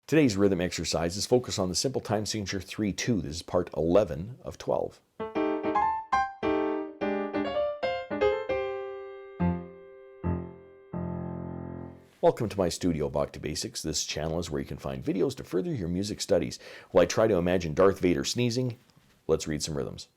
Today's rhythm exercise is focused on the simple time signature 3-2. This is part 11 of 12. Welcome to my studio, Bach To Basics. This channel is where you can find videos to further your music studies. While I try to imagine Darth Vader sneezing, let's read some rhythms.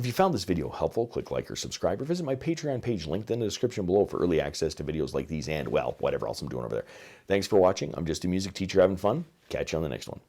If you found this video helpful, click like or subscribe, or visit my Patreon page linked in the description below for early access to videos like these and, well, whatever else I'm doing over there. Thanks for watching. I'm just a music teacher having fun. Catch you on the next one.